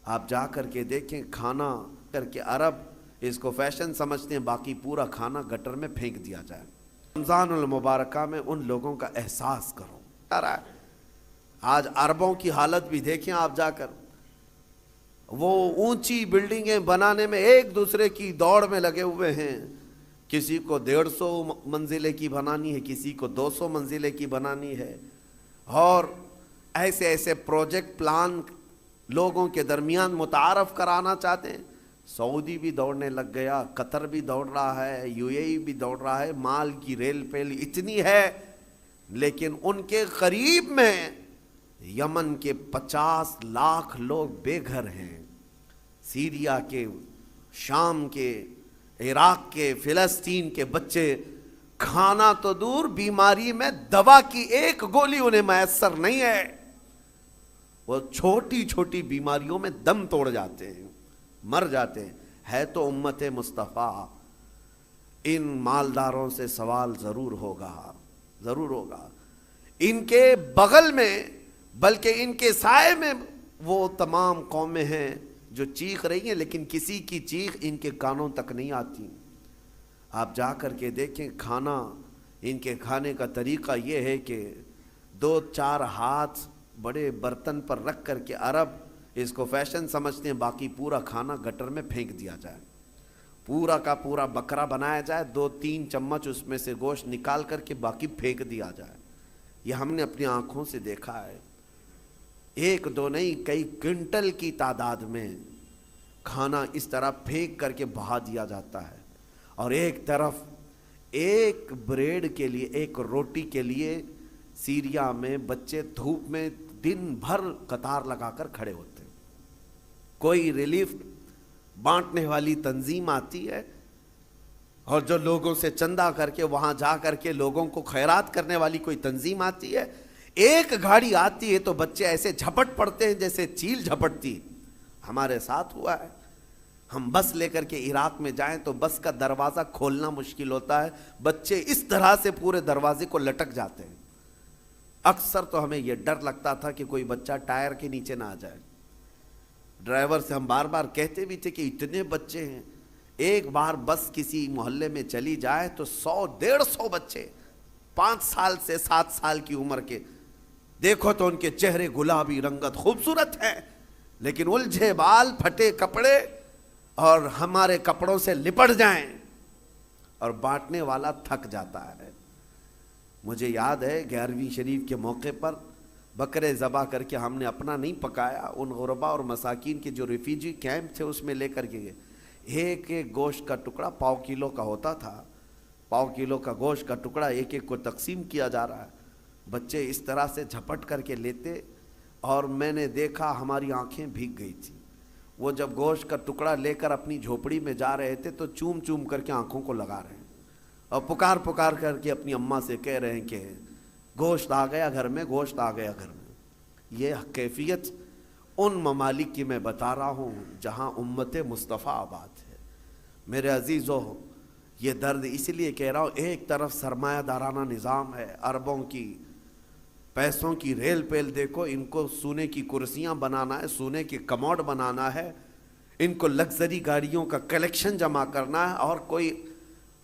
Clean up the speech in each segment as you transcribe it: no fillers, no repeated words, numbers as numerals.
آپ جا کر کے دیکھیں، کھانا کر کے عرب اس کو فیشن سمجھتے ہیں، باقی پورا کھانا گٹر میں پھینک دیا جائے۔ رمضان المبارکہ میں ان لوگوں کا احساس کرو۔ آج عربوں کی حالت بھی دیکھیں آپ جا کر، وہ اونچی بلڈنگیں بنانے میں ایک دوسرے کی دوڑ میں لگے ہوئے ہیں۔ کسی کو 150 منزلے کی بنانی ہے، کسی کو 200 منزلے کی بنانی ہے، اور ایسے ایسے پروجیکٹ پلان لوگوں کے درمیان متعارف کرانا چاہتے ہیں۔ سعودی بھی دوڑنے لگ گیا، قطر بھی دوڑ رہا ہے، یو اے ای بھی دوڑ رہا ہے۔ مال کی ریل پیل اتنی ہے، لیکن ان کے قریب میں یمن کے 50 لاکھ لوگ بے گھر ہیں، سیریا کے، شام کے، عراق کے، فلسطین کے بچے کھانا تو دور، بیماری میں دوا کی ایک گولی انہیں میسر نہیں ہے۔ وہ چھوٹی چھوٹی بیماریوں میں دم توڑ جاتے ہیں، مر جاتے ہیں۔ ہے تو امت مصطفیٰ، ان مالداروں سے سوال ضرور ہوگا، ضرور ہوگا۔ ان کے بغل میں، بلکہ ان کے سائے میں وہ تمام قومیں ہیں جو چیخ رہی ہیں، لیکن کسی کی چیخ ان کے کانوں تک نہیں آتی۔ آپ جا کر کے دیکھیں، کھانا ان کے کھانے کا طریقہ یہ ہے کہ 2-4 ہاتھ بڑے برتن پر رکھ کر کے عرب اس کو فیشن سمجھتے ہیں، باقی پورا کھانا گٹر میں پھینک دیا جائے۔ پورا کا پورا بکرا بنایا جائے، 2-3 چمچ اس میں سے گوشت نکال کر کے باقی پھینک دیا جائے۔ یہ ہم نے اپنی آنکھوں سے دیکھا ہے، 1-2 نہیں، کئی کنٹل کی تعداد میں کھانا اس طرح پھینک کر کے بہا دیا جاتا ہے۔ اور ایک طرف ایک بریڈ کے لیے، ایک روٹی کے لیے سیریا میں بچے دھوپ میں دن بھر قطار لگا کر کھڑے ہوتے ہیں۔ کوئی ریلیف بانٹنے والی تنظیم آتی ہے، اور جو لوگوں سے چندہ کر کے وہاں جا کر کے لوگوں کو خیرات کرنے والی کوئی تنظیم آتی ہے، ایک گاڑی آتی ہے تو بچے ایسے جھپٹ پڑتے ہیں جیسے چیل جھپٹتی۔ ہمارے ساتھ ہوا ہے، ہم بس لے کر کے عراق میں جائیں تو بس کا دروازہ کھولنا مشکل ہوتا ہے، بچے اس طرح سے پورے دروازے کو لٹک جاتے ہیں۔ اکثر تو ہمیں یہ ڈر لگتا تھا کہ کوئی بچہ ٹائر کے نیچے نہ آ جائے۔ ڈرائیور سے ہم بار بار کہتے بھی تھے کہ اتنے بچے ہیں، ایک بار بس کسی محلے میں چلی جائے تو 100-150 بچے 5 سال سے 7 سال کی عمر کے، دیکھو تو ان کے چہرے گلابی رنگت خوبصورت ہیں، لیکن الجھے بال، پھٹے کپڑے، اور ہمارے کپڑوں سے لپٹ جائیں، اور بانٹنے والا تھک جاتا ہے۔ مجھے یاد ہے 11ویں شریف کے موقع پر بکرے ذبح کر کے ہم نے اپنا نہیں پکایا، ان غربا اور مساکین کے جو ریفیوجی کیمپ تھے اس میں لے کر کے گئے۔ ایک ایک گوشت کا ٹکڑا 1/4 کلو کا ہوتا تھا، 1/4 کلو کا گوشت کا ٹکڑا ایک ایک کو تقسیم کیا جا رہا ہے۔ بچے اس طرح سے جھپٹ کر کے لیتے، اور میں نے دیکھا ہماری آنکھیں بھیگ گئی تھی۔ وہ جب گوشت کا ٹکڑا لے کر اپنی جھوپڑی میں جا رہے تھے تو چوم چوم کر کے آنکھوں کو لگا رہے ہیں، اور پکار پکار کر کے اپنی اماں سے کہہ رہے ہیں کہ گوشت آ گیا گھر میں، گوشت آ گیا گھر میں۔ یہ کیفیت ان ممالک کی میں بتا رہا ہوں جہاں امت مصطفیٰ آباد ہے۔ میرے عزیزو، یہ درد اس لیے کہہ رہا ہوں، ایک طرف سرمایہ دارانہ نظام ہے، عربوں کی پیسوں کی ریل پیل دیکھو، ان کو سونے کی کرسیاں بنانا ہے، سونے کے کموڈ بنانا ہے، ان کو لگژری گاڑیوں کا کلیکشن جمع کرنا ہے، اور کوئی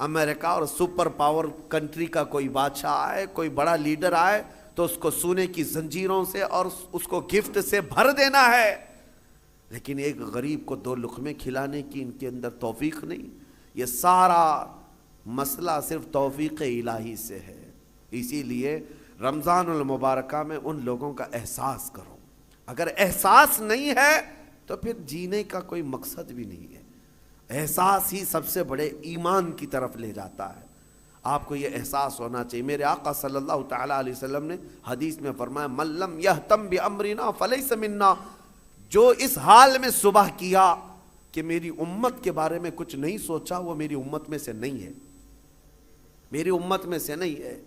امریکہ اور سپر پاور کنٹری کا کوئی بادشاہ آئے، کوئی بڑا لیڈر آئے تو اس کو سونے کی زنجیروں سے اور اس کو گفٹ سے بھر دینا ہے، لیکن ایک غریب کو 2 لقمے کھلانے کی ان کے اندر توفیق نہیں۔ یہ سارا مسئلہ صرف توفیق الہی سے ہے۔ اسی لیے رمضان المبارکہ میں ان لوگوں کا احساس کرو۔ اگر احساس نہیں ہے تو پھر جینے کا کوئی مقصد بھی نہیں ہے۔ احساس ہی سب سے بڑے ایمان کی طرف لے جاتا ہے۔ آپ کو یہ احساس ہونا چاہیے۔ میرے آقا صلی اللہ تعالیٰ علیہ وسلم نے حدیث میں فرمایا، من لم یہتم بامرنا فلیس منا، جو اس حال میں صبح کیا کہ میری امت کے بارے میں کچھ نہیں سوچا، وہ میری امت میں سے نہیں ہے، میری امت میں سے نہیں ہے۔